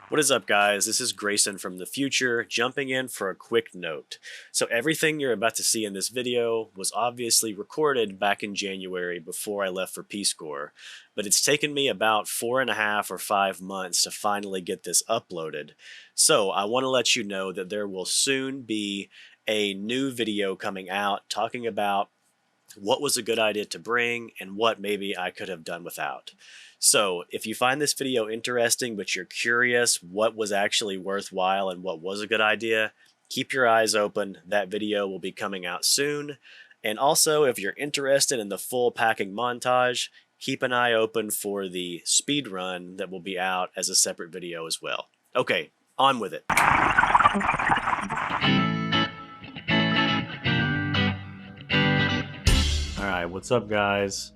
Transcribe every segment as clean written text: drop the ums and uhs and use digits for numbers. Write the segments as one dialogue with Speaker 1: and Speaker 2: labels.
Speaker 1: What is up, guys? This is Grayson from the future, jumping in for a quick note. So everything you're about to see in this video was obviously recorded back in January before I left for Peace Corps, but it's taken me about 4.5 or 5 months to finally get this uploaded. So I want to let you know that there will soon be a new video coming out talking about what was a good idea to bring and what maybe I could have done without. So if you find this video interesting but you're curious what was actually worthwhile and what was a good idea, keep your eyes open. That video will be coming out soon. And also, if you're interested in the full packing montage, keep an eye open for the speed run that will be out as a separate video as well. Okay, on with it. Alright, what's up, guys?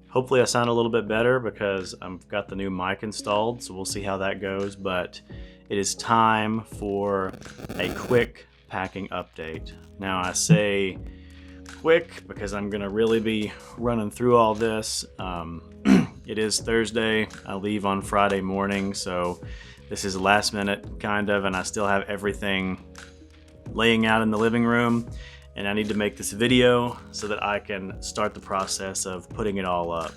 Speaker 1: Hopefully I sound a little bit better because I've got the new mic installed, so we'll see how that goes. But it is time for a quick packing update. Now I say quick because I'm gonna really be running through all this. It is Thursday. I leave on Friday morning, so this is last minute kind of, and I still have everything laying out in the living room. And I need to make this video so that I can start the process of putting it all up.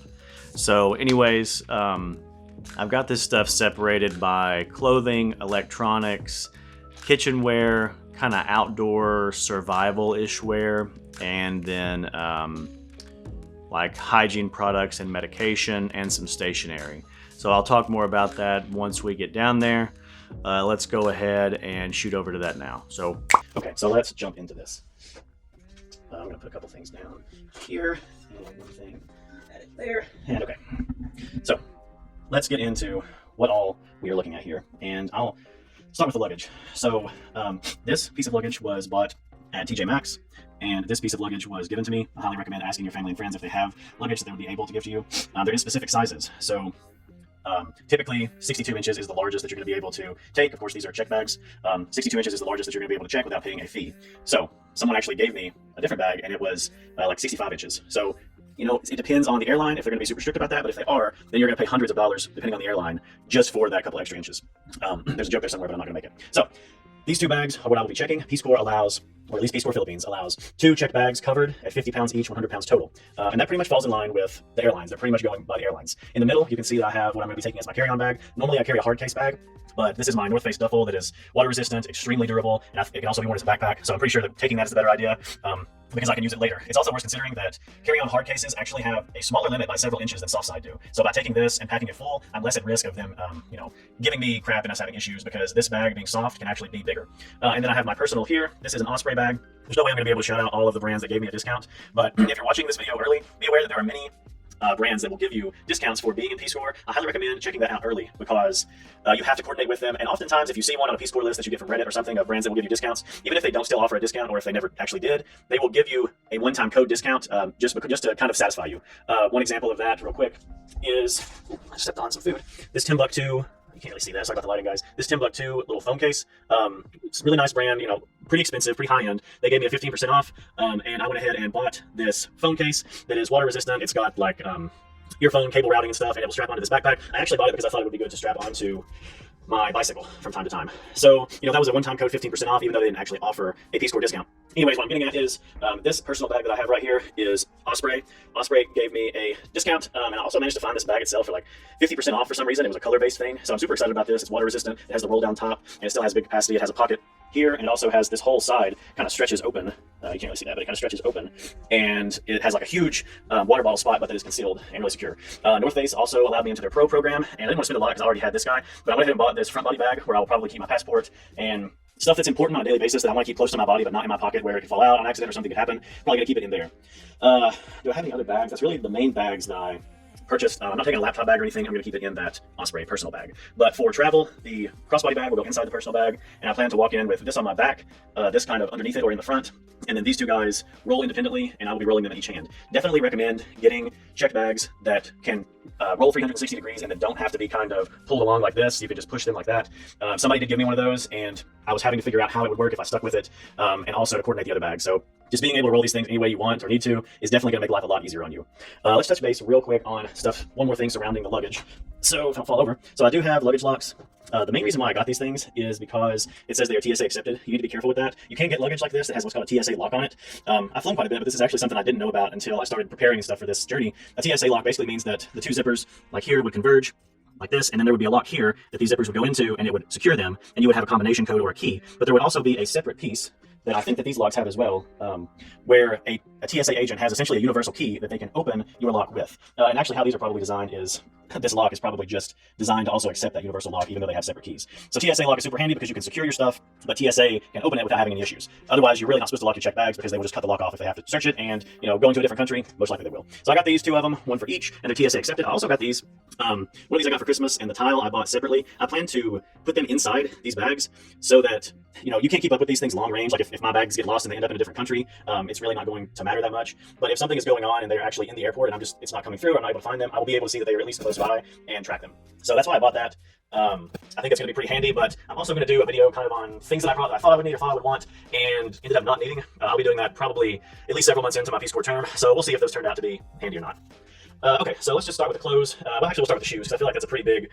Speaker 1: So anyways, I've got this stuff separated by clothing, electronics, kitchenware, kind of outdoor survival-ish wear, and then like hygiene products and medication and some stationery. So I'll talk more about that once we get down there. Let's go ahead and shoot over to that now. So, okay, so let's jump into this. I'm going to put a couple things down here, and one thing added there, and okay. So let's get into what all we are looking at here, and I'll start with the luggage. So this piece of luggage was bought at TJ Maxx, and this piece of luggage was given to me. I highly recommend asking your family and friends if they have luggage that they would be able to give to you. There is specific sizes, so typically 62 inches is the largest that you're going to be able to take. Of course, these are check bags. 62 inches is the largest that you're going to be able to check without paying a fee. So someone actually gave me a different bag, and it was like 65 inches. So, you know, it depends on the airline if they're going to be super strict about that, but if they are, then you're going to pay hundreds of dollars, depending on the airline, just for that couple extra inches. There's a joke there somewhere, but I'm not going to make it. So these two bags are what I will be checking. Peace Corps allows, or at least Peace Corps Philippines allows, 2 checked bags covered at 50 pounds each, 100 pounds total. And that pretty much falls in line with the airlines. They're pretty much going by the airlines. In the middle, you can see that I have what I'm going to be taking as my carry-on bag. Normally I carry a hard case bag, but this is my North Face duffel that is water resistant, extremely durable, and it can also be worn as a backpack. So I'm pretty sure that taking that is a better idea. Because I can use it later. It's also worth considering that carry-on hard cases actually have a smaller limit by several inches than soft side do. So by taking this and packing it full, I'm less at risk of them, giving me crap and us having issues, because this bag being soft can actually be bigger. And then I have my personal here. This is an Osprey bag. There's no way I'm going to be able to shout out all of the brands that gave me a discount, but if you're watching this video early, be aware that there are many brands that will give you discounts for being in Peace Corps. I highly recommend checking that out early, because you have to coordinate with them. And oftentimes, if you see one on a Peace Corps list that you get from Reddit or something of brands that will give you discounts, even if they don't still offer a discount, or if they never actually did, they will give you a one-time code discount just to kind of satisfy you. One example of that, real quick, is I stepped on some food. This Timbuktu. You can't really see that. Sorry about the lighting, guys. This Timbuktu little phone case. It's a really nice brand, pretty expensive, pretty high end. They gave me a 15% off, and I went ahead and bought this phone case that is water resistant. It's got like earphone cable routing and stuff, and it will strap onto this backpack. I actually bought it because I thought it would be good to strap onto my bicycle from time to time. So, that was a one-time code, 15% off, even though they didn't actually offer a Peace Corps discount. Anyways, what I'm getting at is this personal bag that I have right here is Osprey. Osprey gave me a discount, and I also managed to find this bag itself for like 50% off for some reason. It was a color-based thing, so I'm super excited about this. It's water resistant, it has the roll-down top, and it still has big capacity. It has a pocket here, and it also has this whole side kind of stretches open. You can't really see that, but it kind of stretches open, and it has like a huge water bottle spot, but that is concealed and really secure. North Face also allowed me into their Pro program, and I didn't want to spend a lot because I already had this guy, but I went ahead and bought this front body bag where I'll probably keep my passport and stuff that's important on a daily basis that I want to keep close to my body, but not in my pocket where it could fall out on accident or something could happen. Probably gonna keep it in there. Do I have any other bags? That's really the main bags that I purchased. I'm not taking a laptop bag or anything. I'm going to keep it in that Osprey personal bag. But for travel, the crossbody bag will go inside the personal bag, and I plan to walk in with this on my back, this kind of underneath it or in the front, and then these two guys roll independently, and I will be rolling them in each hand. Definitely recommend getting checked bags that can roll 360 degrees and that don't have to be kind of pulled along like this. You can just push them like that. Somebody did give me one of those, and I was having to figure out how it would work if I stuck with it, and also to coordinate the other bag. So just being able to roll these things any way you want or need to is definitely going to make life a lot easier on you. Let's touch base real quick on one more thing surrounding the luggage. So don't fall over. So I do have luggage locks. The main reason why I got these things is because it says they are TSA accepted. You need to be careful with that. You can get luggage like this that has what's called a TSA lock on it. I've flown quite a bit, but this is actually something I didn't know about until I started preparing stuff for this journey. A TSA lock basically means that the two zippers, like here, would converge like this, and then there would be a lock here that these zippers would go into, and it would secure them, and you would have a combination code or a key. But there would also be a separate piece that I think that these locks have as well, where a TSA agent has essentially a universal key that they can open your lock with. And actually how these are probably designed is, this lock is probably just designed to also accept that universal lock, even though they have separate keys. So TSA lock is super handy because you can secure your stuff, but TSA can open it without having any issues. Otherwise, you're really not supposed to lock your checked bags because they will just cut the lock off if they have to search it, and go into a different country, most likely they will. So I got these two of them, one for each, and they're TSA accepted. I also got these, one of these I got for Christmas, and the tile I bought separately. I plan to put them inside these bags so that you can't keep up with these things long range. Like if my bags get lost and they end up in a different country, it's really not going to matter that much. But if something is going on and they're actually in the airport and it's not coming through, I'm not able to find them, I will be able to see that they are at least close by and track them. So that's why I bought that. I think it's going to be pretty handy, but I'm also going to do a video kind of on things that I thought I would need or thought I would want and ended up not needing. I'll be doing that probably at least several months into my Peace Corps term, so we'll see if those turned out to be handy or not. Okay, so let's just start with the clothes. Well, actually, we'll start with the shoes, because I feel like that's a pretty big,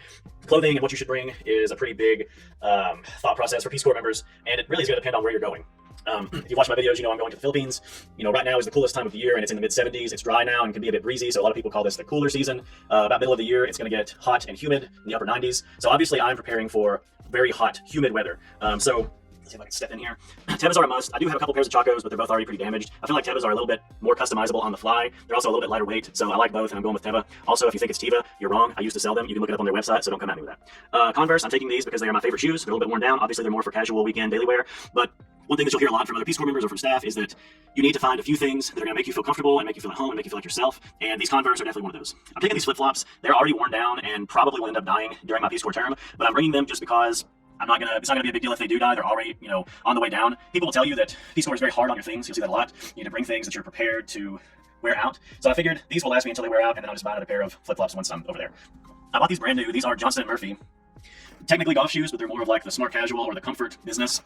Speaker 1: clothing and what you should bring is a pretty big thought process for Peace Corps members, and it really is going to depend on where you're going. If you watch my videos, I'm going to the Philippines. Right now is the coolest time of the year, and it's in the mid-70s. It's dry now and can be a bit breezy, so a lot of people call this the cooler season. About middle of the year, it's going to get hot and humid in the upper 90s. So obviously, I'm preparing for very hot, humid weather. So let's see if I can step in here. Tevas are a must. I do have a couple pairs of Chacos, but they're both already pretty damaged. I feel like Tevas are a little bit more customizable on the fly. They're also a little bit lighter weight, so I like both, and I'm going with Teva. Also, if you think it's Teva, you're wrong. I used to sell them. You can look it up on their website, so don't come at me with that. Converse, I'm taking these because they are my favorite shoes. They're a little bit worn down. Obviously, they're more for casual weekend daily wear, but one thing that you'll hear a lot from other Peace Corps members or from staff is that you need to find a few things that are going to make you feel comfortable and make you feel at home and make you feel like yourself, and these Converse are definitely one of those. I'm taking these flip-flops. They're already worn down and probably will end up dying during my Peace Corps term, but I'm bringing them just because it's not gonna be a big deal if they do die. They're already, on the way down. People will tell you that Peace Corps is very hard on your things. You'll see that a lot. You need to bring things that you're prepared to wear out. So I figured these will last me until they wear out, and then I'll just buy another pair of flip-flops once I'm over there. I bought these brand new. These are Johnston & Murphy. Technically golf shoes, but they're more of like the smart casual or the comfort business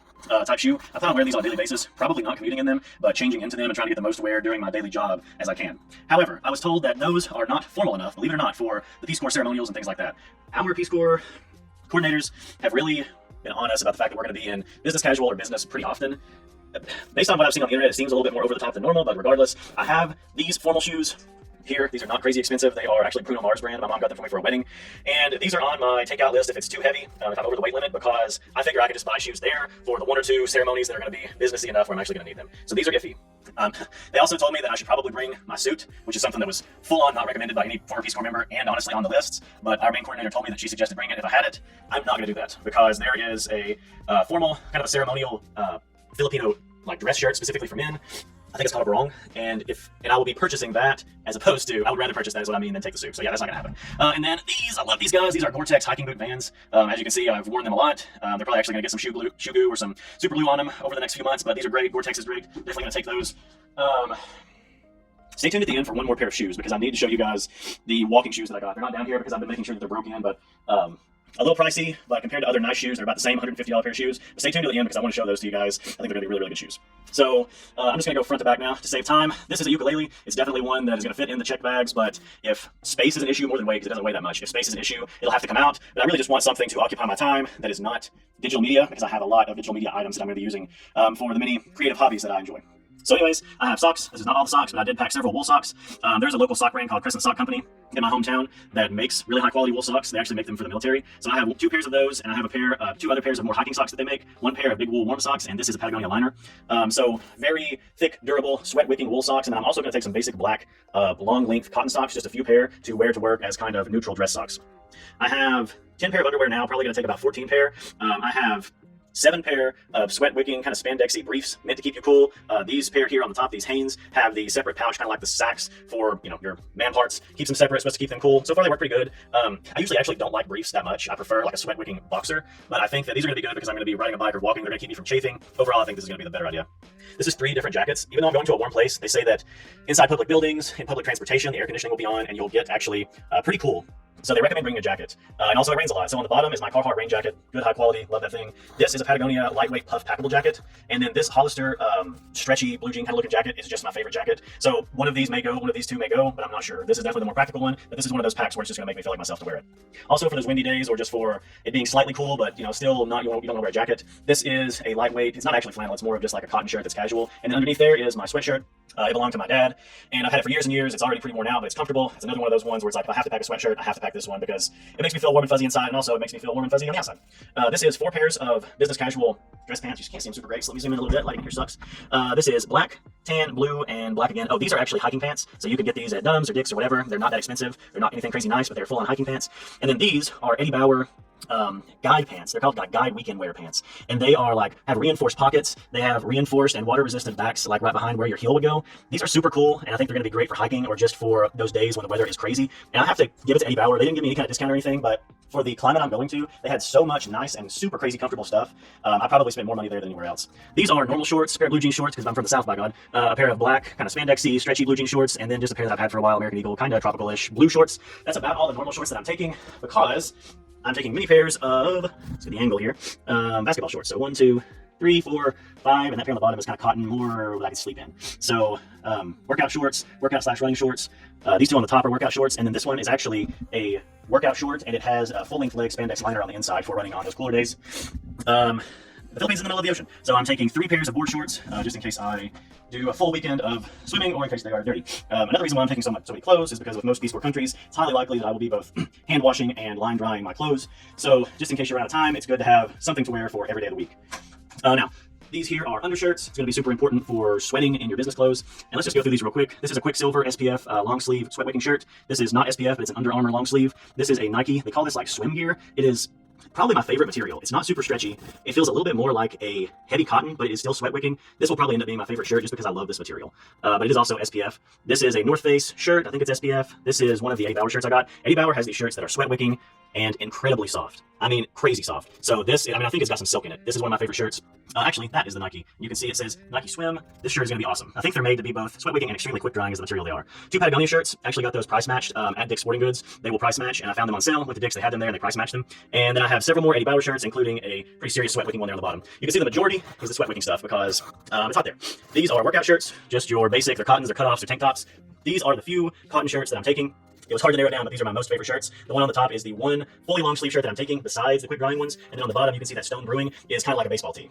Speaker 1: type shoe. I thought I'd wear these on a daily basis, probably not commuting in them, but changing into them and trying to get the most wear during my daily job as I can. However, I was told that those are not formal enough, believe it or not, for the Peace Corps ceremonials and things like that. Our Peace Corps coordinators have really been on us about the fact that we're going to be in business casual or business pretty often. Based on what I've seen on the internet, it seems a little bit more over the top than normal, but regardless, I have these formal shoes here. These are not crazy expensive. They are actually Bruno Mars brand. My mom got them for me for a wedding, and these are on my takeout list if it's too heavy, if I'm over the weight limit, because I figure I could just buy shoes there for the one or two ceremonies that are going to be businessy enough where I'm actually going to need them. So these are iffy. They also told me that I should probably bring my suit, which is something that was full on not recommended by any former Peace Corps member and honestly on the lists, but our main coordinator told me that she suggested bringing it if I had it. I'm not going to do that because there is a formal, kind of a ceremonial Filipino dress shirt specifically for men. I think it's called a barong, and I will be purchasing that as opposed to, I would rather purchase that is what I mean than take the suit. So yeah, that's not gonna happen. And then these, I love these guys. These are Gore-Tex hiking boot Vans. As you can see, I've worn them a lot. They're probably actually gonna get some shoe goo or some super glue on them over the next few months, but these are great. Gore-Tex is great. Definitely gonna take those. Stay tuned at the end for one more pair of shoes because I need to show you guys the walking shoes that I got. They're not down here because I've been making sure that they're broken, but a little pricey, but compared to other nice shoes, they're about the same, $150 pair of shoes. But stay tuned to the end because I want to show those to you guys. I think they're going to be really, really good shoes. So I'm just going to go front to back now to save time. This is a ukulele. It's definitely one that is going to fit in the check bags, but if space is an issue, more than weight, because it doesn't weigh that much. If space is an issue, it'll have to come out. But I really just want something to occupy my time that is not digital media, because I have a lot of digital media items that I'm going to be using for the many creative hobbies that I enjoy. So anyways, I have socks. This is not all the socks, but I did pack several wool socks. There's a local sock brand called Crescent Sock Company in my hometown that makes really high quality wool socks. They actually make them for the military. So I have 2 pairs of those, and I have two other pairs of more hiking socks that they make. 1 pair of big wool warm socks, and this is a Patagonia liner. So very thick, durable, sweat wicking wool socks. And then I'm also going to take some basic black, long length cotton socks, just a few pair to wear to work as kind of neutral dress socks. I have 10 pair of underwear now, probably going to take about 14 pair. I have 7 pair of sweat wicking kind of spandexy briefs meant to keep you cool. These pair here on the top, these Hanes, have the separate pouch, kind of like the sacks for your man parts. Keeps them separate, supposed to keep them cool. So far they work pretty good. I usually actually don't like briefs that much. I prefer like a sweat wicking boxer, but I think that these are going to be good because I'm going to be riding a bike or walking. They're going to keep me from chafing. Overall, I think this is going to be the better idea. This is 3 different jackets. Even though I'm going to a warm place, they say that inside public buildings, in public transportation, the air conditioning will be on and you'll get actually pretty cool So they recommend bringing a jacket. And also it rains a lot. So on the bottom is my Carhartt rain jacket. Good high quality. Love that thing. This is a Patagonia lightweight puff packable jacket. And then this Hollister stretchy blue jean kind of looking jacket is just my favorite jacket. So one of these may go, one of these two may go, but I'm not sure. This is definitely the more practical one, but this is one of those packs where it's just going to make me feel like myself to wear it. Also for those windy days or just for it being slightly cool, but still not, you don't want to wear a jacket. This is a lightweight, it's not actually flannel, it's more of just like a cotton shirt that's casual. And then underneath there is my sweatshirt. It belonged to my dad, and I've had it for years and years. It's already pretty worn out, but it's comfortable. It's another one of those ones where it's like, if I have to pack a sweatshirt, I have to pack this one because it makes me feel warm and fuzzy inside, and also it makes me feel warm and fuzzy on the outside. This is 4 pairs of business casual dress pants. You just can't see them super great, so let me zoom in a little bit. Lighting here sucks. This is black, tan, blue, and black again. Oh, these are actually hiking pants, so you can get these at Dunham's or Dick's or whatever. They're not that expensive. They're not anything crazy nice, but they're full-on hiking pants. And then these are Eddie Bauer guide pants. They're called guide weekend wear pants, and they are like have reinforced pockets. They have reinforced and water resistant backs, like right behind where your heel would go. These are super cool, and I think they're going to be great for hiking or just for those days when the weather is crazy. And I have to give it to Eddie Bauer. They didn't give me any kind of discount or anything, but for the climate I'm going to, they had so much nice and super crazy comfortable stuff. I probably spent more money there than anywhere else. These are normal shorts, a pair of blue jean shorts because I'm from the South, by God. A pair of black kind of spandexy, stretchy blue jean shorts, and then just a pair that I've had for a while, American Eagle, kind of tropical-ish blue shorts. That's about all the normal shorts that I'm taking because I'm taking many pairs of, let's get the angle here, basketball shorts. So 1, 2, 3, 4, 5, and that pair on the bottom is kind of cotton, more that I can sleep in. So workout shorts, workout/running shorts. These two on the top are workout shorts, and then this one is actually a workout short, and it has a full-length leg spandex liner on the inside for running on those cooler days. The Philippines is in the middle of the ocean, so I'm taking 3 pairs of board shorts just in case I do a full weekend of swimming or in case they are dirty. Another reason why I'm taking so many clothes is because with most peace corps countries, it's highly likely that I will be both hand washing and line drying my clothes. So just in case you're out of time, it's good to have something to wear for every day of the week. Now, these here are undershirts. It's going to be super important for sweating in your business clothes. And let's just go through these real quick. This is a Quicksilver SPF long sleeve sweat wicking shirt. This is not SPF, but it's an Under Armour long sleeve. This is a Nike. They call this like swim gear. It is probably my favorite material. It's not super stretchy. It feels a little bit more like a heavy cotton, but it is still sweat wicking. This will probably end up being my favorite shirt just because I love this material. But it is also SPF. This is a North Face shirt. I think it's SPF. This is one of the Eddie Bauer shirts I got. Eddie Bauer has these shirts that are sweat wicking and incredibly soft. I mean, crazy soft. So this, I think it's got some silk in it. This is one of my favorite shirts. Actually, that is the Nike. You can see it says Nike Swim. This shirt is going to be awesome. I think they're made to be both sweat wicking and extremely quick drying as the material they are. 2 Patagonia shirts. Actually got those price matched at Dick's Sporting Goods. They will price match, and I found them on sale with the Dick's. They had them there, and they price matched them. And then I have several more Eddie Bauer shirts, including a pretty serious sweat wicking one there on the bottom. You can see the majority is the sweat wicking stuff because it's hot there. These are workout shirts, just your basic. They're cottons, they're cutoffs, or tank tops. These are the few cotton shirts that I'm taking. It was hard to narrow it down, but these are my most favorite shirts. The one on the top is the one fully long sleeve shirt that I'm taking besides the quick drying ones. And then on the bottom, you can see that Stone Brewing is kind of like a baseball tee.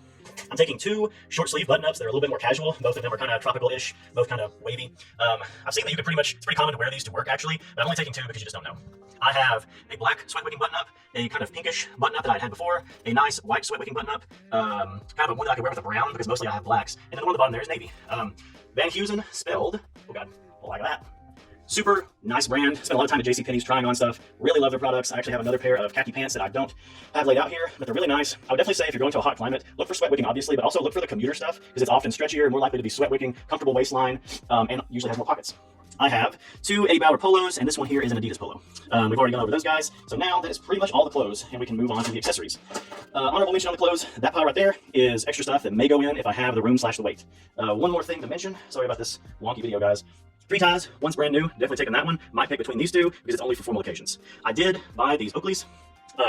Speaker 1: I'm taking 2 short sleeve button ups. They're a little bit more casual. Both of them are kind of tropical-ish, both kind of wavy. I've seen that you can it's pretty common to wear these to work actually, but I'm only taking 2 because you just don't know. I have a black sweat wicking button up, a kind of pinkish button up that I had before, a nice white sweat wicking button up, kind of one that I could wear with a brown because mostly I have blacks. And then the one on the bottom there is navy. Van Heusen spelled, oh God, like that. Super nice brand. Spent a lot of time at JCPenney's trying on stuff. Really love their products. I actually have another pair of khaki pants that I don't have laid out here, but they're really nice. I would definitely say if you're going to a hot climate, look for sweat wicking, obviously, but also look for the commuter stuff because it's often stretchier, more likely to be sweat wicking, comfortable waistline, and usually has more pockets. I have 2 Eddie Bauer polos, and this one here is an Adidas polo. We've already gone over those guys, so now that is pretty much all the clothes, and we can move on to the accessories. Honorable mention on the clothes, that pile right there is extra stuff that may go in if I have the room / the weight. One more thing to mention, sorry about this wonky video, guys. 3 ties, one's brand new, definitely taking that one. Might pick between these 2 because it's only for formal occasions. I did buy these Oakleys.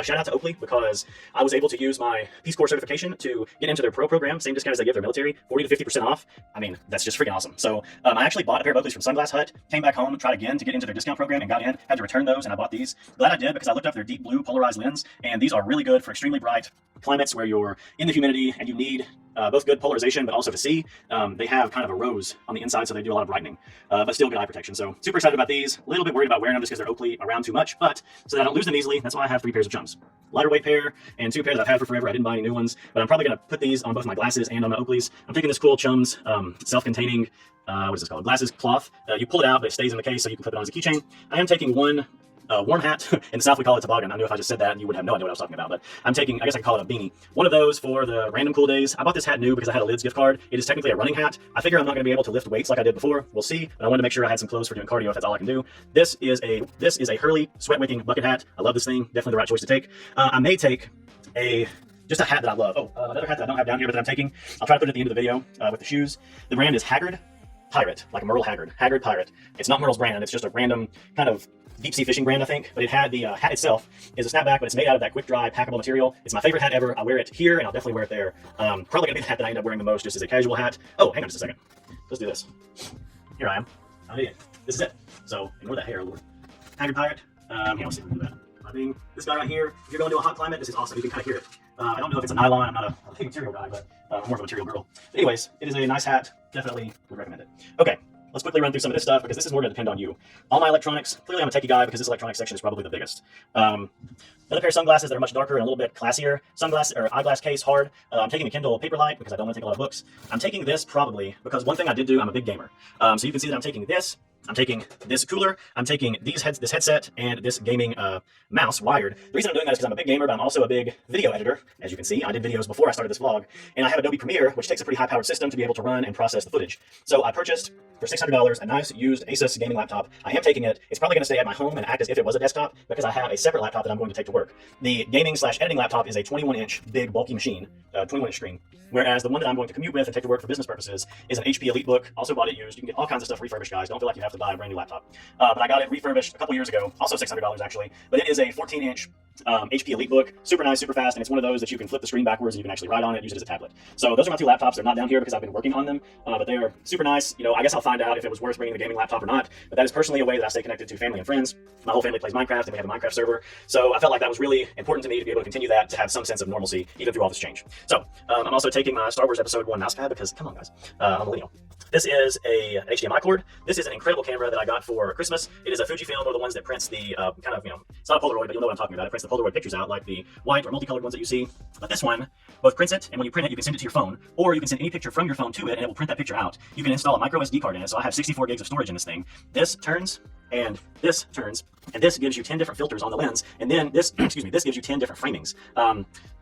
Speaker 1: Shout out to Oakley because I was able to use my Peace Corps certification to get into their pro program, same discount as they give their military, 40 to 50% off. I mean, that's just freaking awesome. So I actually bought a pair of Oakleys from Sunglass Hut, came back home, tried again to get into their discount program and got in, had to return those, and I bought these. Glad I did because I looked up their deep blue polarized lens, and these are really good for extremely bright climates where you're in the humidity and you need both good polarization but also to see. They have kind of a rose on the inside, so they do a lot of brightening, but still good eye protection. So super excited about these. A little bit worried about wearing them just because they're Oakley around too much, but so that I don't lose them easily, that's why I have 3 pairs of chums. Lighter weight pair and 2 pairs that I've had for forever. I didn't buy any new ones, but I'm probably going to put these on both my glasses and on my Oakleys. I'm taking this cool Chums self-containing, what is this called? Glasses cloth. You pull it out, but it stays in the case, so you can clip it on as a keychain. I am taking one warm hat. In the South, we call it toboggan. I knew if I just said that, you would have no idea what I was talking about, but I'm taking, I guess I can call it a beanie. One of those for the random cool days. I bought this hat new because I had a Lids gift card. It is technically a running hat. I figure I'm not going to be able to lift weights like I did before. We'll see, but I wanted to make sure I had some clothes for doing cardio if that's all I can do. This is a Hurley sweat wicking bucket hat. I love this thing. Definitely the right choice to take. I may take just a hat that I love. Another hat that I don't have down here, but that I'm taking. I'll try to put it at the end of the video with the shoes. The brand is Haggard Pirate, like Merle Haggard. Haggard Pirate. It's not Merle's brand. It's just a random kind of
Speaker 2: deep sea fishing brand, I think, but it had the hat itself is a snapback, but it's made out of that quick dry packable material. It's my favorite hat ever. I wear it here and I'll definitely wear it there. Probably gonna be the hat that I end up wearing the most just as a casual hat. Oh, hang on just a second. Let's do this. Here I am. This is it. So ignore that hair, Lord. Haggard Pirate. Here, let's see if we can do that. This guy right here, if you're going to a hot climate, this is awesome. You can kind of hear it. I don't know if it's a nylon. I'm not a big material guy, but I'm more of a material girl. But anyways, it is a nice hat. Definitely would recommend it. Okay, let's quickly run through some of this stuff because this is more going to depend on you. All my electronics, clearly I'm a techie guy because this electronics section is probably the biggest. Another pair of sunglasses that are much darker and a little bit classier. Sunglasses or eyeglass case, hard. I'm taking a Kindle Paperlight because I don't want to take a lot of books. I'm taking this probably because one thing I did do, I'm a big gamer. So you can see that I'm taking this. I'm taking this cooler, I'm taking this headset, and this gaming mouse wired. The reason I'm doing that is because I'm a big gamer, but I'm also a big video editor. As you can see, I did videos before I started this vlog, and I have Adobe Premiere, which takes a pretty high-powered system to be able to run and process the footage. So I purchased, for $600, a nice used Asus gaming laptop. I am taking it. It's probably going to stay at my home and act as if it was a desktop because I have a separate laptop that I'm going to take to work. The gaming/editing laptop is a 21-inch big bulky machine, 21-inch screen. Whereas the one that I'm going to commute with and take to work for business purposes is an HP EliteBook. Also bought it used. You can get all kinds of stuff refurbished, guys. Don't feel like you have to buy a brand new laptop. But I got it refurbished a couple years ago, also $600 actually. But it is a 14-inch HP EliteBook, super nice, super fast, and it's one of those that you can flip the screen backwards and you can actually write on it, use it as a tablet. So those are my two laptops. They're not down here because I've been working on them, but they are super nice. You know, I guess I'll find out if it was worth bringing the gaming laptop or not. But that is personally a way that I stay connected to family and friends. My whole family plays Minecraft, and we have a Minecraft server. So I felt like that was really important to me to be able to continue that, to have some sense of normalcy even through all this change. So I'm also taking my Star Wars Episode 1 mousepad because, come on guys, I'm a millennial. This is an HDMI cord. This is an incredible camera that I got for Christmas. It is a Fujifilm, one of the ones that prints the kind of, it's not a Polaroid, but you'll know what I'm talking about. It prints the Polaroid pictures out like the white or multicolored ones that you see. But this one both prints it, and when you print it, you can send it to your phone, or you can send any picture from your phone to it, and it will print that picture out. You can install a micro SD card in it, so I have 64 gigs of storage in this thing. This turns, and this turns, and this gives you 10 different filters on the lens, and then this, excuse me, this gives you 10 different framings.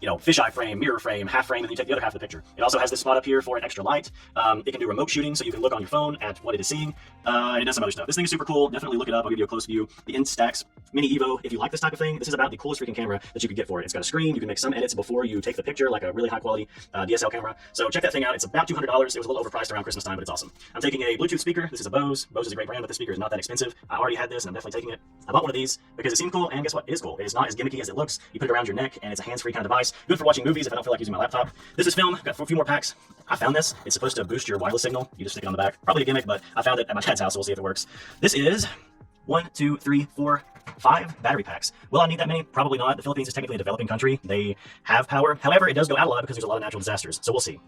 Speaker 2: Fisheye frame, mirror frame, half frame, and then you take the other half of the picture. It also has this spot up here for an extra light. It can do remote shooting, so you can look on your phone at what it is seeing, and it does some other stuff. This thing is super cool. Definitely look it up. I'll give you a close view. The Instax Mini Evo, if you like this type of thing, this is about the coolest freaking camera that you could get for it. It's got a screen. You can make some edits before you take the picture, like a really high quality DSL camera. So check that thing out. It's about $200. It was a little overpriced around Christmas time, but it's awesome. I'm taking a Bluetooth speaker. This is a Bose. Bose is a great brand, but this speaker is not that expensive. I already had this, and I'm definitely taking it. I bought one of these because it seemed cool, and guess what? It is cool. It is not as gimmicky as it looks. You put it around your neck, and it's a hands-free kind of device. Good for watching movies if I don't feel like using my laptop. This is film. Got a few more packs. I found this. It's supposed to boost your wireless signal. You just stick it on the back. Probably a gimmick, but I found it at my dad's house, so we'll see if it works. This is 1, 2, 3, 4, 5 battery packs. Will I need that many? Probably not. The Philippines is technically a developing country. They have power. However, it does go out a lot because there's a lot of natural disasters. So we'll see.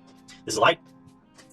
Speaker 2: This is a light.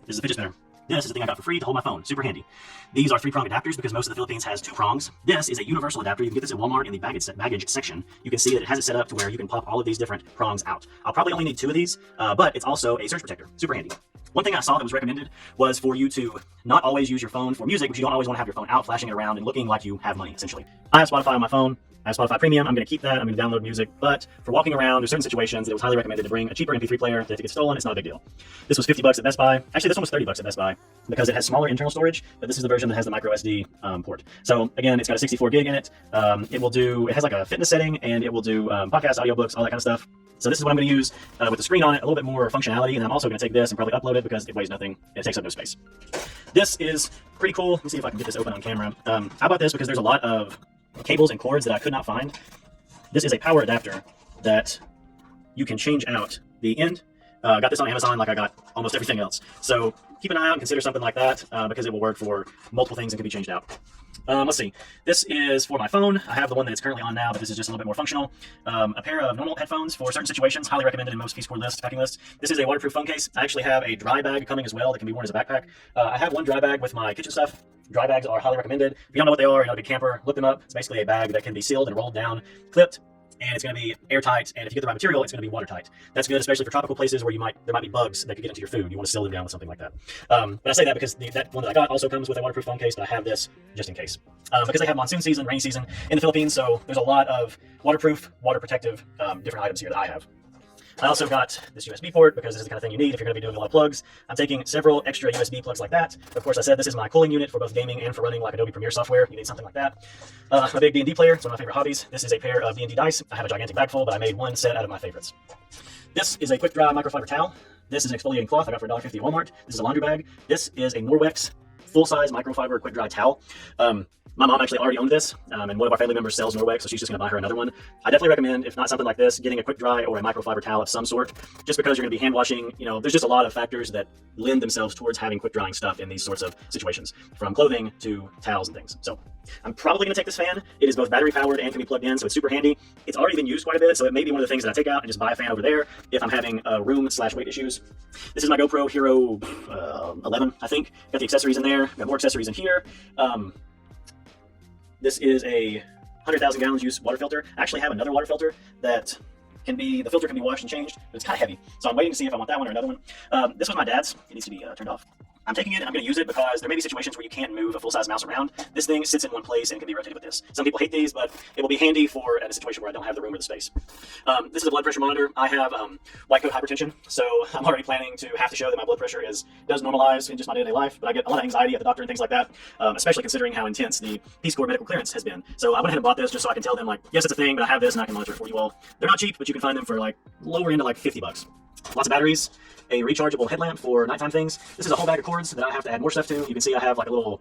Speaker 2: This is a fidget spinner. This is a thing I got for free to hold my phone. Super handy. These are 3-prong adapters because most of the Philippines has 2 prongs. This is a universal adapter. You can get this at Walmart in the baggage section. You can see that it has it set up to where you can pop all of these different prongs out. I'll probably only need 2 of these, but it's also a surge protector. Super handy. One thing I saw that was recommended was for you to not always use your phone for music, but you don't always want to have your phone out flashing it around and looking like you have money, essentially. I have Spotify on my phone. I have Spotify Premium. I'm going to keep that. I'm going to download music. But for walking around, there's certain situations, it was highly recommended to bring a cheaper MP3 player. If it gets stolen, it's not a big deal. This was $50 at Best Buy. Actually, this one was $30 at Best Buy because it has smaller internal storage, but this is the version that has the micro SD port. So again, it's got a 64 gig in it. It has like a fitness setting, and it will do podcasts, audiobooks, all that kind of stuff. So this is what I'm going to use with the screen on it, a little bit more functionality, and I'm also going to take this and probably upload it because it weighs nothing and it takes up no space. This is pretty cool. Let me see if I can get this open on camera. I bought this because there's a lot of cables and cords that I could not find. This is a power adapter that you can change out the end. Got this on Amazon like I got almost everything else. So keep an eye out and consider something like that because it will work for multiple things and can be changed out. Let's see. This is for my phone. I have the one that it's currently on now, but this is just a little bit more functional. A pair of normal headphones for certain situations, highly recommended in most Peace Corps lists, packing lists. This is a waterproof phone case. I actually have a dry bag coming as well that can be worn as a backpack. I have one dry bag with my kitchen stuff. Dry bags are highly recommended. If you don't know what they are, you're not a big camper, look them up. It's basically a bag that can be sealed and rolled down, clipped, and it's going to be airtight, and if you get the right material, it's going to be watertight. That's good, especially for tropical places where there might be bugs that could get into your food. You want to seal them down with something like that. But I say that because that one that I got also comes with a waterproof phone case, but I have this just in case. Because they have monsoon season, rainy season in the Philippines, so there's a lot of waterproof, water protective, different items here that I have. I also got this USB port because this is the kind of thing you need if you're going to be doing a lot of plugs. I'm taking several extra USB plugs like that. Of course, I said this is my cooling unit for both gaming and for running like Adobe Premiere software. You need something like that. My big D&D player. It's one of my favorite hobbies. This is a pair of D&D dice. I have a gigantic bag full, but I made one set out of my favorites. This is a quick dry microfiber towel. This is an exfoliating cloth I got for $1.50 at Walmart. This is a laundry bag. This is a Norwex full-size microfiber quick dry towel. My mom actually already owned this, and one of our family members sells Norway, so she's just going to buy her another one. I definitely recommend, if not something like this, getting a quick dry or a microfiber towel of some sort, just because you're going to be hand washing. You know, there's just a lot of factors that lend themselves towards having quick drying stuff in these sorts of situations, from clothing to towels and things. So I'm probably going to take this fan. It is both battery powered and can be plugged in, so it's super handy. It's already been used quite a bit, so it may be one of the things that I take out and just buy a fan over there if I'm having room/weight issues. This is my GoPro Hero 11, I think. Got the accessories in there. Got more accessories in here. This is a 100,000 gallons use water filter. I actually have another water filter that the filter can be washed and changed, but it's kind of heavy. So I'm waiting to see if I want that one or another one. This was my dad's. It needs to be turned off. I'm taking it and I'm going to use it because there may be situations where you can't move a full-size mouse around. This thing sits in one place and can be rotated with this. Some people hate these, but it will be handy for a situation where I don't have the room or the space. This is a blood pressure monitor. I have white coat hypertension, so I'm already planning to have to show that my blood pressure does normalize in just my day-to-day life, but I get a lot of anxiety at the doctor and things like that, especially considering how intense the Peace Corps medical clearance has been. So I went ahead and bought this just so I can tell them, like, yes, it's a thing, but I have this and I can monitor it for you all. They're not cheap, but you can find them for like lower end of like $50. Lots of batteries, a rechargeable headlamp for nighttime things. This is a whole bag of cords that I have to add more stuff to. You can see I have like a little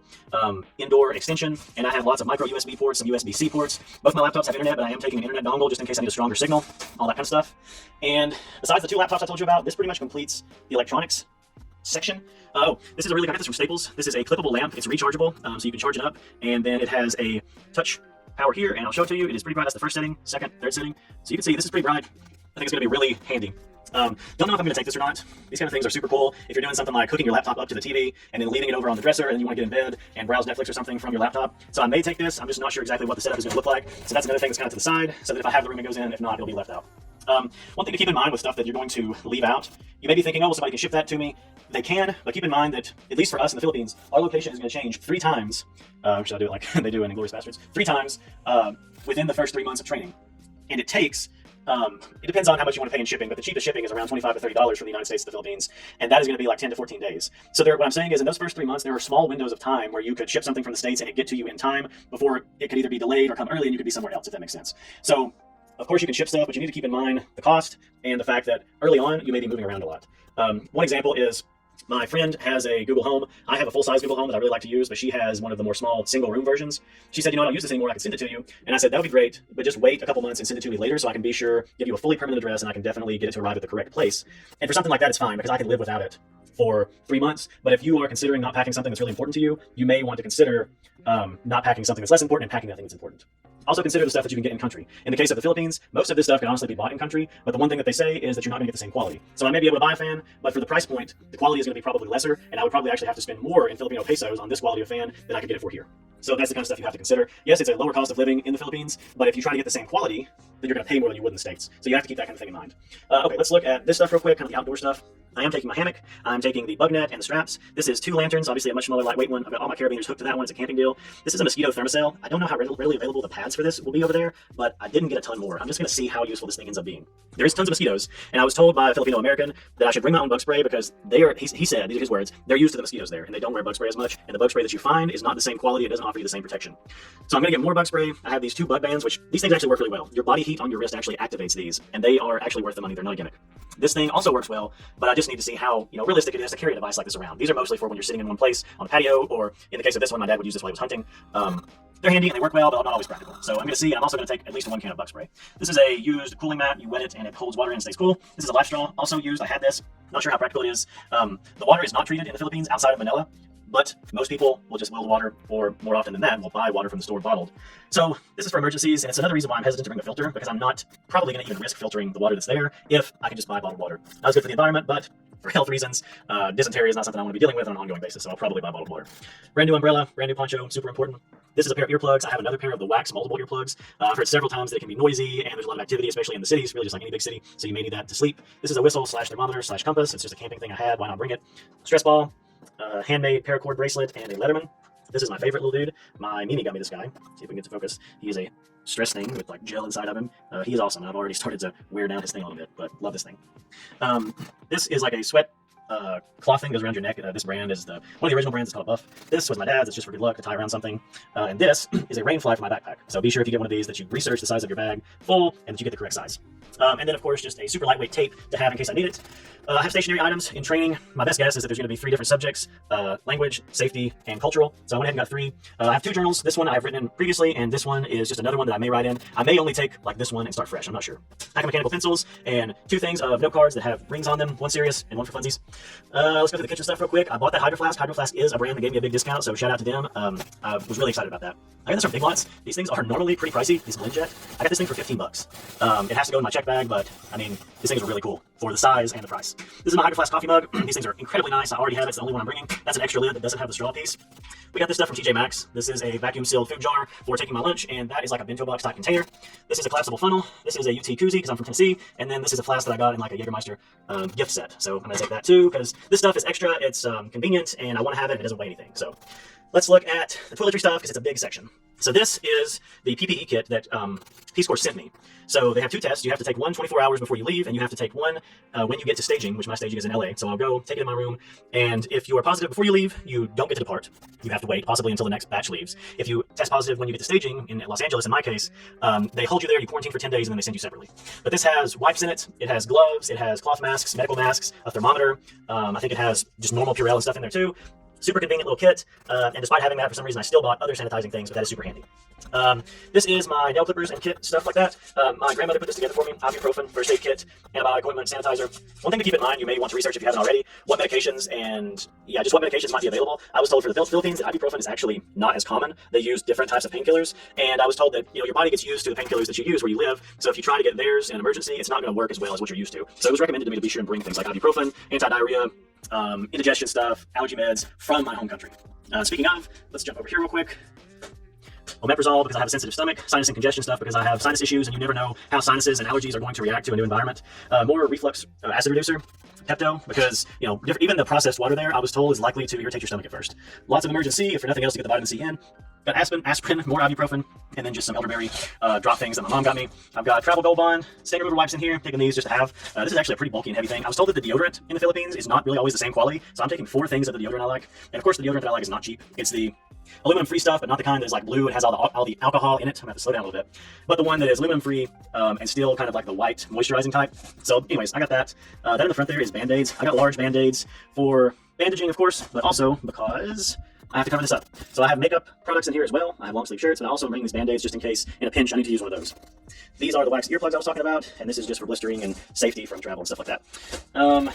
Speaker 2: indoor extension, and I have lots of micro USB ports, some USB-C ports. Both my laptops have internet, but I am taking an internet dongle just in case I need a stronger signal, all that kind of stuff. And besides the two laptops I told you about, this pretty much completes the electronics section. Oh, this is I got this from Staples. This is a clippable lamp. It's rechargeable, so you can charge it up, and then it has a touch power here, and I'll show it to you. It is pretty bright. That's the first setting, second, third setting. So you can see this is pretty bright. I think it's going to be really handy. Don't know if I'm going to take this or not. These kind of things are super cool. If you're doing something like hooking your laptop up to the TV and then leaving it over on the dresser, and you want to get in bed and browse Netflix or something from your laptop. So I may take this. I'm just not sure exactly what the setup is going to look like. So that's another thing that's kind of to the side, so that if I have the room, it goes in. If not, it'll be left out. One thing to keep in mind with stuff that you're going to leave out, you may be thinking, oh, well, somebody can ship that to me. They can, but keep in mind that, at least for us in the Philippines, our location is going to change 3 times. Should I do it like they do in Inglourious Bastards? 3 times within the first 3 months of training. And it takes, it depends on how much you want to pay in shipping, but the cheapest shipping is around $25 to $30 from the United States to the Philippines, and that is going to be like 10 to 14 days. So what I'm saying is, in those first 3 months, there are small windows of time where you could ship something from the States and it get to you in time before it could either be delayed or come early and you could be somewhere else, if that makes sense. So, of course, you can ship stuff, but you need to keep in mind the cost and the fact that early on, you may be moving around a lot. One example is, my friend has a Google Home. I have a full-size Google Home that I really like to use, but she has one of the more small single-room versions. She said, you know, I don't use this anymore. I can send it to you. And I said, that would be great, but just wait a couple months and send it to me later so I can be sure, give you a fully permanent address, and I can definitely get it to arrive at the correct place. And for something like that, it's fine because I can live without it for 3 months. But if you are considering not packing something that's really important to you, you may want to consider not packing something that's less important and packing that thing that's important. Also consider the stuff that you can get in country. In the case of the Philippines, most of this stuff can honestly be bought in country, but the one thing that they say is that you're not going to get the same quality. So I may be able to buy a fan, but for the price point, the quality is going to be probably lesser, and I would probably actually have to spend more in Filipino pesos on this quality of fan than I could get it for here. So that's the kind of stuff you have to consider. Yes, it's a lower cost of living in the Philippines, but if you try to get the same quality, then you're going to pay more than you would in the States. So you have to keep that kind of thing in mind. Okay, let's look at this stuff real quick, kind of the outdoor stuff. I am taking my hammock, I'm taking the bug net and the straps. This is 2 lanterns, obviously a much smaller, lightweight one. I've got all my carabiners hooked to that one. It's a camping deal. This is a mosquito thermocell. I don't know how readily available the pads for this will be over there, but I didn't get a ton more. I'm just going to see how useful this thing ends up being. There's tons of mosquitoes, and I was told by a Filipino American that I should bring my own bug spray because he said, these are his words, they're used to the mosquitoes there, and they don't wear bug spray as much, and the bug spray that you find is not the same quality, it doesn't offer you the same protection. So I'm going to get more bug spray. I have these 2 bug bands, which these things actually work really well. Your body heat on your wrist actually activates these, and they are actually worth the money. They're not a gimmick. This thing also works well, but I just need to see how realistic it is to carry a device like this around. These are mostly for when you're sitting in one place on a patio, or in the case of this one, my dad would use this while he was hunting. They're handy and they work well, but not always practical. So I'm going to see, and I'm also going to take at least 1 can of bug spray. This is a used cooling mat. You wet it and it holds water in and stays cool. This is a life straw, also used. I had this. Not sure how practical it is. The water is not treated in the Philippines outside of Manila, but most people will just boil the water, or more often than that, will buy water from the store bottled. So this is for emergencies, and it's another reason why I'm hesitant to bring a filter, because I'm not probably going to even risk filtering the water that's there if I can just buy bottled water. That was good for the environment, but for health reasons, dysentery is not something I want to be dealing with on an ongoing basis, so I'll probably buy bottled water. Brand new umbrella, brand new poncho, super important. This is a pair of earplugs. I have another pair of the wax moldable earplugs. I've heard several times that it can be noisy, and there's a lot of activity, especially in the cities, really just like any big city, so you may need that to sleep. This is a whistle / thermometer / compass. It's just a camping thing I had. Why not bring it? Stress ball, handmade paracord bracelet, and a Letterman. This is my favorite little dude. My Mimi got me this guy. See if we can get to focus. He is a stress thing with like gel inside of him. He's awesome. I've already started to wear down his thing a little bit, but love this thing. This is like a sweat cloth thing goes around your neck. This brand is one of the original brands. It's called Buff. This was my dad's. It's just for good luck to tie around something. And this is a rain fly for my backpack. So be sure if you get one of these that you research the size of your bag full and that you get the correct size. And then, of course, just a super lightweight tape to have in case I need it. I have stationary items in training. My best guess is that there's going to be 3 different subjects, language, safety, and cultural. So I went ahead and got 3. I have 2 journals. This one I've written in previously, and this one is just another one that I may write in. I may only take like this one and start fresh. I'm not sure. I have mechanical pencils and 2 things of note cards that have rings on them, one serious and one for funsies. Let's go through the kitchen stuff real quick. I bought that Hydro Flask. Hydro Flask is a brand that gave me a big discount, so shout out to them. I was really excited about that. I got this from Big Lots. These things are normally pretty pricey, these blend jet. I got this thing for $15. It has to go in my check bag, but I mean, these things are really cool for the size and the price. This is my Hydro Flask coffee mug. These things are incredibly nice. I already have it. It's the only one I'm bringing. That's an extra lid that doesn't have the straw piece. We got this stuff from TJ Maxx. This is a vacuum sealed food jar for taking my lunch, and that is like a bento box type container. This is a collapsible funnel. This is a UT koozie because I'm from Tennessee, and then this is a flask that I got in like a Jägermeister gift set. So I'm gonna take that too because this stuff is extra. It's convenient, and I want to have it. And it doesn't weigh anything. So let's look at the toiletry stuff because it's a big section. So this is the PPE kit that Peace Corps sent me. So they have 2 tests. You have to take one 24 hours before you leave, and you have to take one when you get to staging, which my staging is in LA. So I'll go take it in my room, and if you are positive before you leave, you don't get to depart. You have to wait possibly until the next batch leaves. If you test positive when you get to staging, in Los Angeles in my case, they hold you there, you quarantine for 10 days, and then they send you separately. But this has wipes in it, it has gloves, it has cloth masks, medical masks, a thermometer. I think it has just normal Purell and stuff in there too. Super convenient little kit, and despite having that, for some reason I still bought other sanitizing things, but that is super handy. This is my nail clippers and kit, stuff like that. My grandmother put this together for me. Ibuprofen, first aid kit, antibiotic ointment, sanitizer. One thing to keep in mind, you may want to research if you haven't already, what medications and, yeah, just what medications might be available. I was told for the Philippines that ibuprofen is actually not as common. They use different types of painkillers, and I was told that, you know, your body gets used to the painkillers that you use where you live, so if you try to get theirs in an emergency, it's not going to work as well as what you're used to. So it was recommended to me to be sure and bring things like ibuprofen, anti-diarrhea, indigestion stuff, allergy meds from my home country. Speaking of, let's jump over here real quick. Omeprazole because I have a sensitive stomach, sinus and congestion stuff because I have sinus issues, and you never know how sinuses and allergies are going to react to a new environment. More reflux acid reducer, Pepto, because, you know, even the processed water there, I was told, is likely to irritate your stomach at first. Lots of emergency, if for nothing else, to get the vitamin C in. Got aspirin, more ibuprofen, and then just some elderberry drop things that my mom got me. I've got travel Gold Bond, stain remover wipes in here, taking these just to have. This is actually a pretty bulky and heavy thing. I was told that the deodorant in the Philippines is not really always the same quality, so I'm taking 4 things of the deodorant I like. And of course, the deodorant that I like is not cheap. It's the aluminum-free stuff, but not the kind that is like blue and has all the alcohol in it. I'm gonna have to slow down a little bit. But the one that is aluminum-free and still kind of like the white moisturizing type. So anyways, I got that. That in the front there is Band-Aids. I got large Band-Aids for bandaging, of course, but also because I have to cover this up. So I have makeup products in here as well. I have long sleeve shirts, but I also bring these Band-Aids just in case in a pinch I need to use one of those. These are the wax earplugs I was talking about, and this is just for blistering and safety from travel and stuff like that.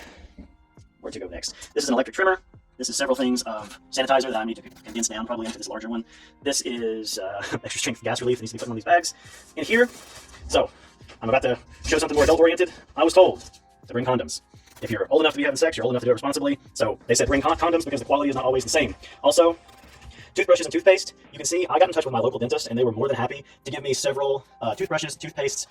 Speaker 2: Where to go next? This is an electric trimmer. This is several things of sanitizer that I need to condense down probably into this larger one. This is extra strength gas relief that needs to be put in one of these bags. In here, so I'm about to show something more adult oriented. I was told to bring condoms. If you're old enough to be having sex, you're old enough to do it responsibly. So they said bring condoms because the quality is not always the same. Also, toothbrushes and toothpaste. You can see I got in touch with my local dentist, and they were more than happy to give me several toothbrushes, toothpastes,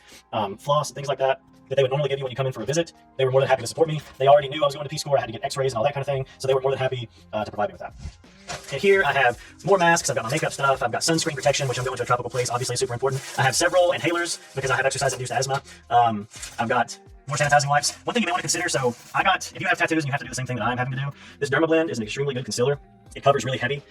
Speaker 2: floss, things like that they would normally give you when you come in for a visit. They were more than happy to support me. They already knew I was going to Peace Corps. I had to get x-rays and all that kind of thing, so they were more than happy to provide me with that. And here I have more masks. I've got my makeup stuff. I've got sunscreen protection, which I'm going to a tropical place, obviously super important. I have several inhalers because I have exercise-induced asthma. I've got more sanitizing wipes. One thing you may want to consider, so I got, if you have tattoos and you have to do the same thing that I'm having to do, this Dermablend is an extremely good concealer. It covers really heavy,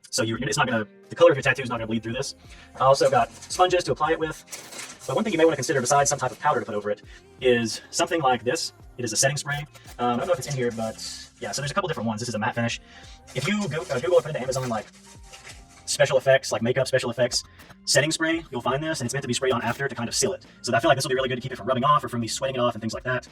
Speaker 2: so it's not going to, the color of your tattoo is not going to bleed through this. I also got sponges to apply it with. But one thing you may want to consider besides some type of powder to put over it is something like this. It is a setting spray. I don't know if it's in here, but yeah, so there's a couple different ones. This is a matte finish. If you go Google or put into Amazon like special effects, like makeup special effects setting spray, you'll find this, and it's meant to be sprayed on after to kind of seal it. So I feel like this will be really good to keep it from rubbing off or from me sweating it off and things like that.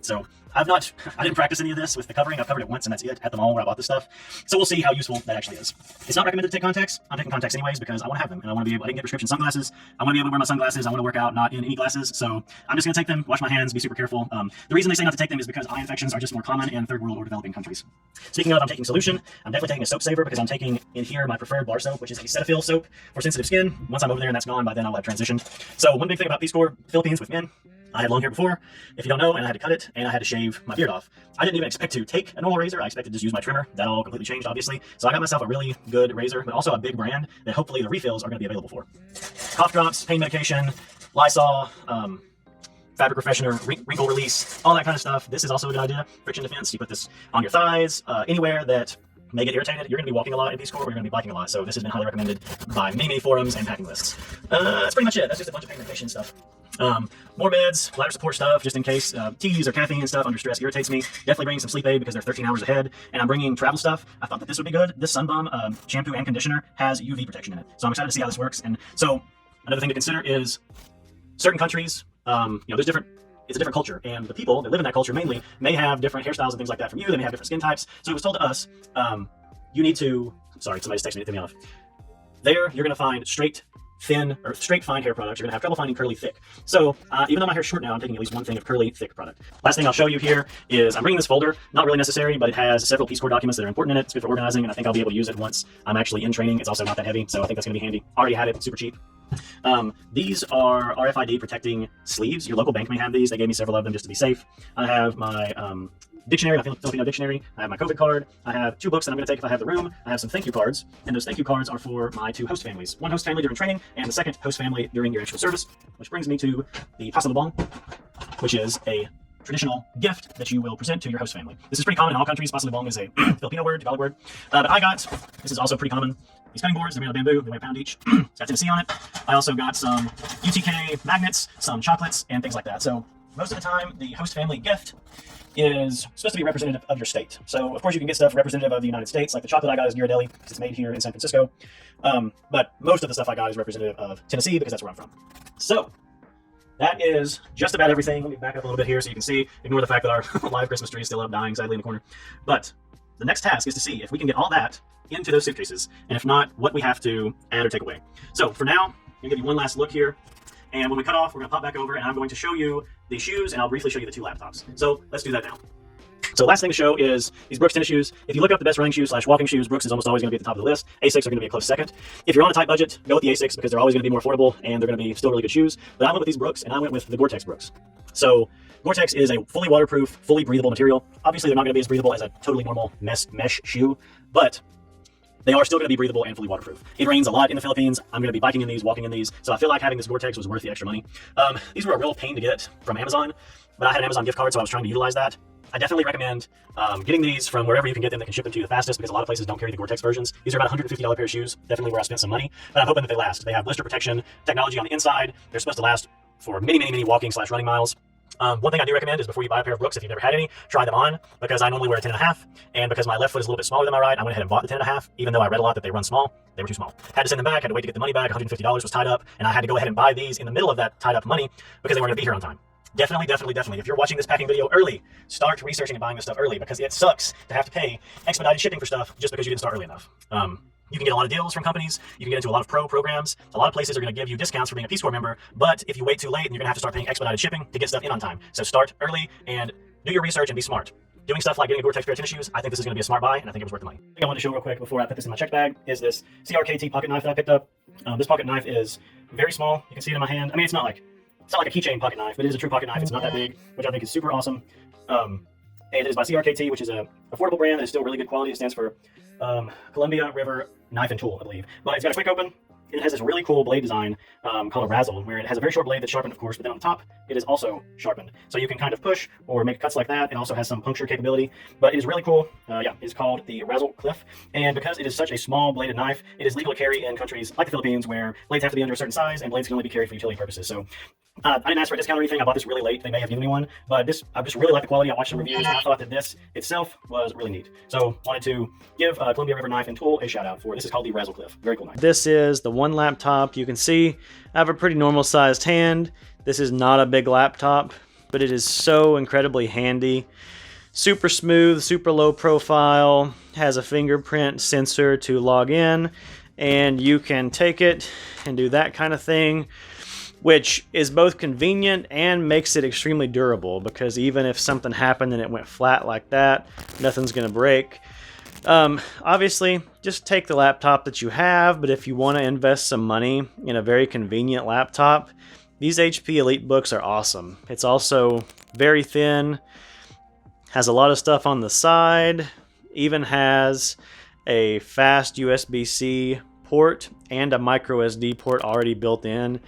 Speaker 2: So I didn't practice any of this with the covering. I've covered it once and that's it at the mall where I bought this stuff. So we'll see how useful that actually is. It's not recommended to take contacts. I'm taking contacts anyways because I want to have them and I want to be able, I didn't get prescription sunglasses. I want to be able to wear my sunglasses. I want to work out not in any glasses. So I'm just going to take them, wash my hands, be super careful. The reason they say not to take them is because eye infections are just more common in third world or developing countries. Speaking of, I'm taking solution. I'm definitely taking a soap saver because I'm taking in here my preferred bar soap, which is a Cetaphil soap for sensitive skin. Once I'm over there and that's gone, by then I'll have transitioned. So one big thing about Peace Corps Philippines with men, I had long hair before, if you don't know, and I had to cut it, and I had to shave my beard off. I didn't even expect to take a normal razor. I expected to just use my trimmer. That all completely changed, obviously. So I got myself a really good razor, but also a big brand that hopefully the refills are going to be available for. Cough drops, pain medication, Lysol, fabric refreshener, wrinkle release, all that kind of stuff. This is also a good idea. Friction defense. You put this on your thighs, anywhere that may get irritated. You're going to be walking a lot in Peace Corps, or you're going to be biking a lot. So this has been highly recommended by many forums and packing lists. That's pretty much it. That's just a bunch of pain medication stuff. More meds, bladder support stuff, just in case teas or caffeine and stuff under stress irritates me. Definitely bringing some sleep aid because they're 13 hours ahead. And I'm bringing travel stuff. I thought that this would be good. This Sun Bum shampoo and conditioner has UV protection in it. So I'm excited to see how this works. And so another thing to consider is certain countries, there's different, it's a different culture. And the people that live in that culture mainly may have different hairstyles and things like that from you. They may have different skin types. So it was told to us, you need to, sorry, somebody's texting me to throw me off. There, you're going to find straight, fine hair products. You're going to have trouble finding curly, thick. So even though my hair's short now, I'm taking at least one thing of curly, thick product. Last thing I'll show you here is I'm bringing this folder. Not really necessary, but it has several Peace Corps documents that are important in it. It's good for organizing, and I think I'll be able to use it once I'm actually in training. It's also not that heavy, so I think that's going to be handy. Already had it, super cheap. These are RFID protecting sleeves. Your local bank may have these. They gave me several of them just to be safe. I have my dictionary, my Filipino dictionary. I have my COVID card. I have 2 books that I'm going to take if I have the room. I have some thank you cards, and those thank you cards are for my 2 host families. One host family during training, and the second host family during your actual service, which brings me to the Paso Lubong, which is a traditional gift that you will present to your host family. This is pretty common in all countries. Paso Lubong is a Filipino word, Tagalog word. But I got, this is also pretty common, these cutting boards. They're made out of bamboo. They weigh a pound each. It's got Tennessee on it. I also got some UTK magnets, some chocolates, and things like that. So most of the time, the host family gift is supposed to be representative of your state. So of course you can get stuff representative of the United States, like the chocolate I got is Ghirardelli because it's made here in San Francisco. But most of the stuff I got is representative of Tennessee because that's where I'm from. So that is just about everything. Let me back up a little bit here so you can see. Ignore the fact that our live Christmas tree is still up dying sadly in the corner. But the next task is to see if we can get all that into those suitcases, and if not, what we have to add or take away. So for now, I'm gonna give you one last look here. And when we cut off, we're going to pop back over and I'm going to show you the shoes and I'll briefly show you the 2 laptops. So let's do that now. So last thing to show is these Brooks tennis shoes. If you look up the best running shoes / walking shoes, Brooks is almost always going to be at the top of the list. Asics are going to be a close second. If you're on a tight budget, go with the Asics because they're always going to be more affordable and they're going to be still really good shoes. But I went with these Brooks and I went with the Gore-Tex Brooks. So Gore-Tex is a fully waterproof, fully breathable material. Obviously, they're not going to be as breathable as a totally normal mesh shoe, but they are still going to be breathable and fully waterproof. It rains a lot in the Philippines. I'm going to be biking in these, walking in these. So I feel like having this Gore-Tex was worth the extra money. These were a real pain to get from Amazon, but I had an Amazon gift card, so I was trying to utilize that. I definitely recommend getting these from wherever you can get them that can ship them to you the fastest because a lot of places don't carry the Gore-Tex versions. These are about $150 pair of shoes, definitely where I spent some money, but I'm hoping that they last. They have blister protection technology on the inside. They're supposed to last for many walking / running miles. One thing I do recommend is before you buy a pair of Brooks, if you've never had any, try them on because I normally wear a 10.5, and because my left foot is a little bit smaller than my right, I went ahead and bought the 10.5, even though I read a lot that they run small. They were too small. Had to send them back, had to wait to get the money back. $150 was tied up, and I had to go ahead and buy these in the middle of that tied up money because they weren't going to be here on time. Definitely. If you're watching this packing video early, start researching and buying this stuff early because it sucks to have to pay expedited shipping for stuff just because you didn't start early enough. You can get a lot of deals from companies. You can get into a lot of pro programs. A lot of places are going to give you discounts for being a Peace Corps member, but if you wait too late, then you're going to have to start paying expedited shipping to get stuff in on time. So start early and do your research and be smart. Doing stuff like getting a Gore-Tex pair of tennis shoes, I think this is going to be a smart buy, and I think it was worth the money. The thing I wanted to show real quick before I put this in my check bag is this CRKT pocket knife that I picked up. This pocket knife is very small. You can see it in my hand. I mean, it's not like a keychain pocket knife, but it is a true pocket knife. It's not that big, which I think is super awesome. And it is by CRKT, which is a affordable brand that is still really good quality. It stands for Columbia River Knife and Tool, I believe. But it's got a quick open. It has this really cool blade design called a razzle, where it has a very short blade that's sharpened, of course, but then on the top, it is also sharpened. So you can kind of push or make cuts like that. It also has some puncture capability, but it is really cool. It's called the Razzle Cliff. And because it is such a small bladed knife, it is legal to carry in countries like the Philippines, where blades have to be under a certain size and blades can only be carried for utility purposes. So I didn't ask for a discount or anything. I bought this really late. They may have given me one, but I just really like the quality. I watched some reviews and I thought that this itself was really neat. So wanted to give Columbia River Knife and Tool a shout out for this. Is called the Razzle Cliff. Very cool knife.
Speaker 1: This is the one laptop. You can see I have a pretty normal sized hand. This is not a big laptop, but it is so incredibly handy. Super smooth, super low profile, has a fingerprint sensor to log in, and you can take it and do that kind of thing, which is both convenient and makes it extremely durable because even if something happened and it went flat like that, nothing's going to break. Obviously, just take the laptop that you have, but if you want to invest some money in a very convenient laptop, these HP EliteBooks are awesome. It's also very thin, has a lot of stuff on the side, even has a fast USB-C port and a micro SD port already built in,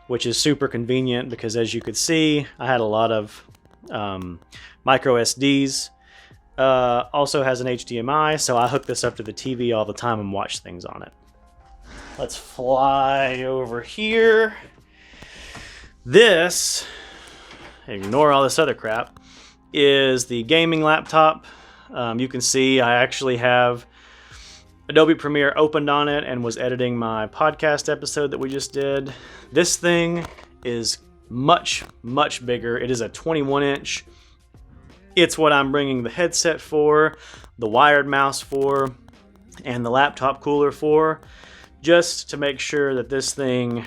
Speaker 1: which is super convenient because as you could see, I had a lot of micro SDs. Also has an HDMI, so I hook this up to the TV all the time and watch things on it. Let's fly over here. This, ignore all this other crap, is the gaming laptop. You can see I actually have Adobe Premiere opened on it and was editing my podcast episode that we just did. This thing is much, much bigger. It is a 21-inch. It's what I'm bringing the headset for, the wired mouse for, and the laptop cooler for, just to make sure that this thing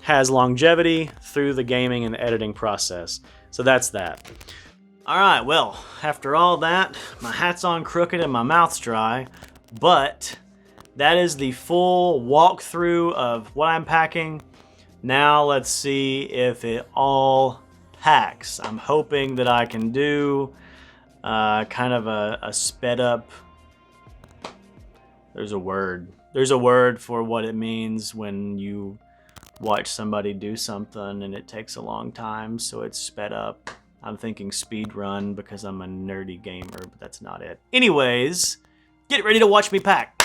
Speaker 1: has longevity through the gaming and the editing process. So that's that. All right, well, after all that, my hat's on crooked and my mouth's dry, but that is the full walkthrough of what I'm packing. Now let's see if it all packs. I'm hoping that I can do kind of a sped up. There's a word for what it means when you watch somebody do something and it takes a long time, so it's sped up. I'm thinking speed run because I'm a nerdy gamer, but that's not it. Anyways, get ready to watch me pack.